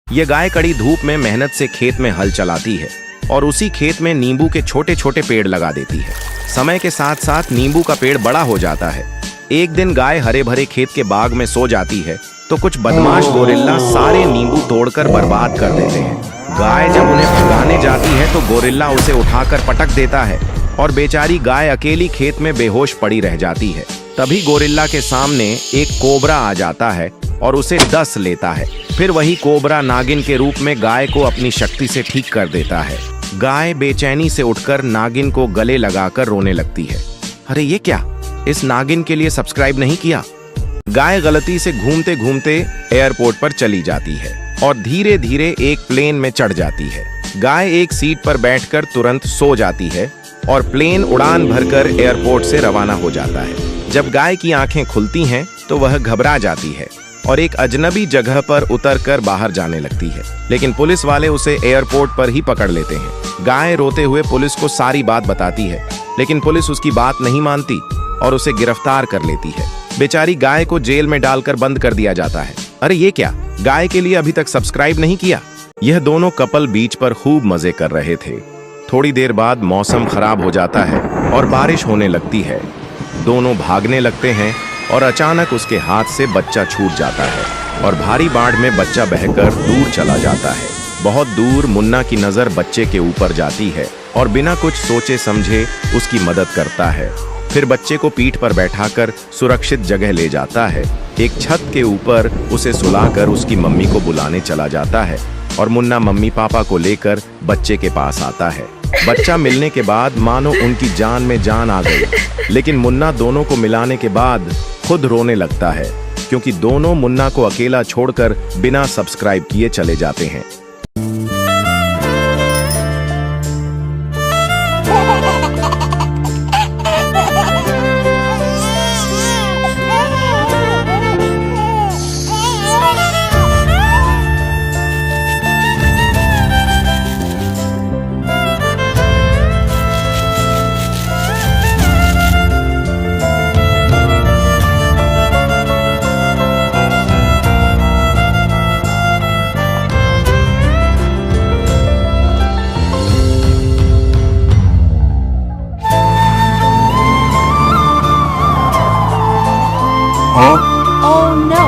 ये गाय कड़ी धूप में मेहनत से खेत में हल चलाती है और उसी खेत में नींबू के छोटे छोटे पेड़ लगा देती है। समय के साथ साथ नींबू का पेड़ बड़ा हो जाता है। एक दिन गाय हरे भरे खेत के बाग में सो जाती है तो कुछ बदमाश गोरिल्ला सारे नींबू तोड़कर बर्बाद कर देते हैं। गाय जब उन्हें भगाने जाती है तो गोरिल्ला उसे उठाकर पटक देता है और बेचारी गाय अकेली खेत में बेहोश पड़ी रह जाती है। तभी गोरिल्ला के सामने एक कोबरा आ जाता है और उसे डस लेता है। फिर वही कोबरा नागिन के रूप में गाय को अपनी शक्ति से ठीक कर देता है। गाय बेचैनी से उठकर नागिन को गले लगाकर रोने लगती है। अरे ये क्या, इस नागिन के लिए सब्सक्राइब नहीं किया। गाय गलती से घूमते घूमते एयरपोर्ट पर चली जाती है और धीरे धीरे एक प्लेन में चढ़ जाती है। गाय एक सीट पर बैठकर तुरंत सो जाती है और प्लेन उड़ान भरकर एयरपोर्ट से रवाना हो जाता है। जब गाय की आंखें खुलती हैं तो वह घबरा जाती है और एक अजनबी जगह पर उतरकर बाहर जाने लगती है, लेकिन पुलिस वाले उसे एयरपोर्ट पर ही पकड़ लेते हैं। गाय रोते हुए पुलिस को सारी बात बताती है, लेकिन पुलिस उसकी बात नहीं मानती और उसे गिरफ्तार कर लेती है। बेचारी गाय को जेल में डालकर बंद कर दिया जाता है। अरे ये क्या, गाय के लिए अभी तक सब्सक्राइब नहीं किया। यह दोनों कपल बीच पर खूब मजे कर रहे थे। थोड़ी देर बाद मौसम खराब हो जाता है और बारिश होने लगती है। दोनों भागने लगते हैं और अचानक उसके हाथ से बच्चा छूट जाता है और भारी बाढ़ में बच्चा बहकर दूर चला जाता है। बहुत दूर मुन्ना की नजर बच्चे के ऊपर जाती है और बिना कुछ सोचे समझे उसकी मदद करता है। फिर बच्चे को पीठ पर बैठाकर सुरक्षित जगह ले जाता है। एक छत के ऊपर उसे सुलाकर उसकी मम्मी को बुलाने चला जाता है और मुन्ना मम्मी पापा को लेकर बच्चे के पास आता है। बच्चा मिलने के बाद मानो उनकी जान में जान आ गई, लेकिन मुन्ना दोनों को मिलाने के बाद खुद रोने लगता है क्योंकि दोनों मुन्ना को अकेला छोड़कर बिना सब्सक्राइब किए चले जाते हैं। Oh no!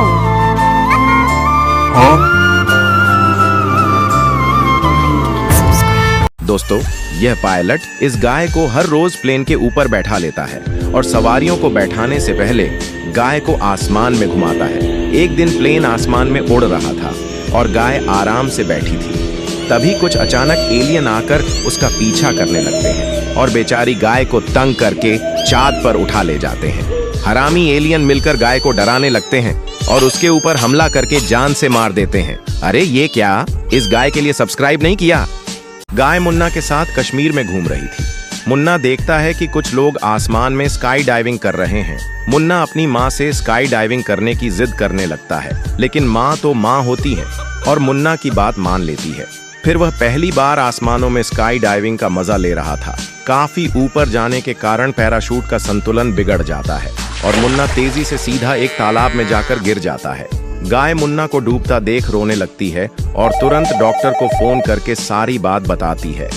दोस्तों, यह पायलट इस गाय को हर रोज प्लेन के ऊपर बैठा लेता है और सवारियों को बैठाने से पहले गाय को आसमान में घुमाता है। एक दिन प्लेन आसमान में उड़ रहा था और गाय आराम से बैठी थी। तभी कुछ अचानक एलियन आकर उसका पीछा करने लगते हैं और बेचारी गाय को तंग करके चाँद पर उठा ले जाते हैं। हरामी एलियन मिलकर गाय को डराने लगते हैं और उसके ऊपर हमला करके जान से मार देते हैं। अरे ये क्या, इस गाय के लिए सब्सक्राइब नहीं किया। गाय मुन्ना के साथ कश्मीर में घूम रही थी। मुन्ना देखता है कि कुछ लोग आसमान में स्काई डाइविंग कर रहे हैं। मुन्ना अपनी माँ से स्काई डाइविंग करने की जिद करने लगता है, लेकिन माँ तो माँ होती है और मुन्ना की बात मान लेती है। फिर वह पहली बार आसमानों में स्काई डाइविंग का मजा ले रहा था। काफी ऊपर जाने के कारण पैराशूट का संतुलन बिगड़ जाता है और मुन्ना तेजी से सीधा एक तालाब में जाकर गिर जाता है। गाय मुन्ना को डूबता देख रोने लगती है और तुरंत डॉक्टर को फोन करके सारी बात बताती है।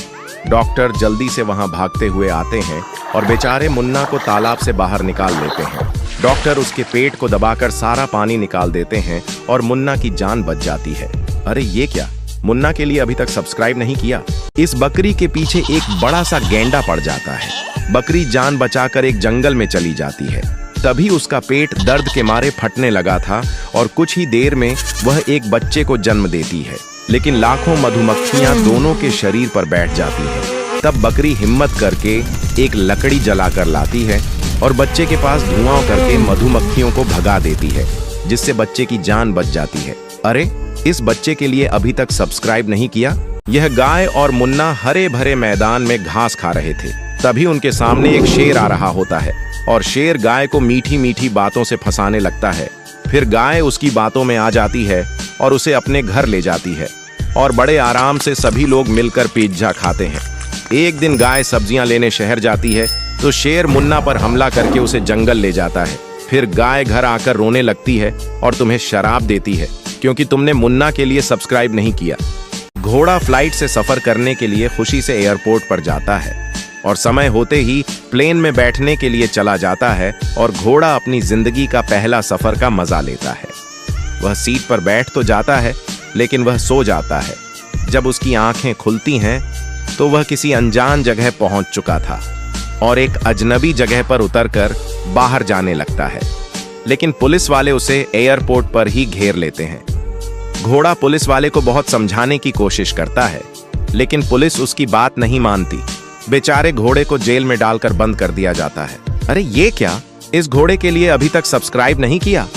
डॉक्टर जल्दी से वहां भागते हुए आते हैं और बेचारे मुन्ना को तालाब से बाहर निकाल लेते हैं। डॉक्टर उसके पेट को दबाकर सारा पानी निकाल देते हैं और मुन्ना की जान बच जाती है। अरे ये क्या, मुन्ना के लिए अभी तक सब्सक्राइब नहीं किया। इस बकरी के पीछे एक बड़ा सा गैंडा पड़ जाता है। बकरी जान बचाकर एक जंगल में चली जाती है। तभी उसका पेट दर्द के मारे फटने लगा था और कुछ ही देर में वह एक बच्चे को जन्म देती है, लेकिन लाखों मधुमक्खियां दोनों के शरीर पर बैठ जाती हैं। तब बकरी हिम्मत करके एक लकड़ी जलाकर लाती है और बच्चे के पास धुआं करके मधुमक्खियों को भगा देती है, जिससे बच्चे की जान बच जाती है। अरे, इस बच्चे के लिए अभी तक सब्सक्राइब नहीं किया। यह गाय और मुन्ना हरे भरे मैदान में घास खा रहे थे। तभी उनके सामने एक शेर आ रहा होता है और शेर गाय को मीठी मीठी बातों से फंसाने लगता है। फिर गाय उसकी बातों में आ जाती है और उसे अपने घर ले जाती है और बड़े आराम से सभी लोग मिलकर पिज्जा खाते हैं। एक दिन गाय सब्जियां लेने शहर जाती है तो शेर मुन्ना पर हमला करके उसे जंगल ले जाता है। फिर गाय घर आकर रोने लगती है और तुम्हें शराब देती है क्योंकि तुमने मुन्ना के लिए सब्सक्राइब नहीं किया। घोड़ा फ्लाइट से सफर करने के लिए खुशी से एयरपोर्ट पर जाता है और समय होते ही प्लेन में बैठने के लिए चला जाता है और घोड़ा अपनी जिंदगी का पहला सफर का मजा लेता है। वह सीट पर बैठ तो जाता है लेकिन वह सो जाता है। जब उसकी आंखें खुलती हैं तो वह किसी अनजान जगह पहुंच चुका था और एक अजनबी जगह पर उतरकर बाहर जाने लगता है, लेकिन पुलिस वाले उसे एयरपोर्ट पर ही घेर लेते हैं। घोड़ा पुलिस वाले को बहुत समझाने की कोशिश करता है, लेकिन पुलिस उसकी बात नहीं मानती। बेचारे घोड़े को जेल में डालकर बंद कर दिया जाता है। अरे ये क्या, इस घोड़े के लिए अभी तक सब्सक्राइब नहीं किया।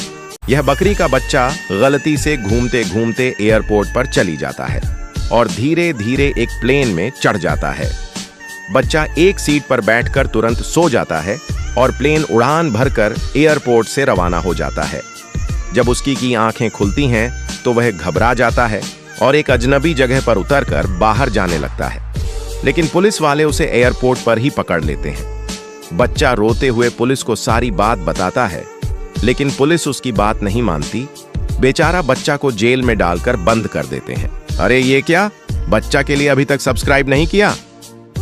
यह बकरी का बच्चा गलती से घूमते घूमते एयरपोर्ट पर चली जाता है और धीरे धीरे एक प्लेन में चढ़ जाता है। बच्चा एक सीट पर बैठकर तुरंत सो जाता है और प्लेन उड़ान भरकर एयरपोर्ट से रवाना हो जाता है। जब उसकी की आंखें खुलती हैं तो वह घबरा जाता है और एक अजनबी जगह पर उतरकर बाहर जाने लगता है, लेकिन पुलिस वाले उसे एयरपोर्ट पर ही पकड़ लेते हैं। बच्चा रोते हुए पुलिस को सारी बात बताता है, लेकिन पुलिस उसकी बात नहीं मानती। बेचारा बच्चा को जेल में डालकर बंद कर देते हैं। अरे ये क्या, बच्चा के लिए अभी तक सब्सक्राइब नहीं किया।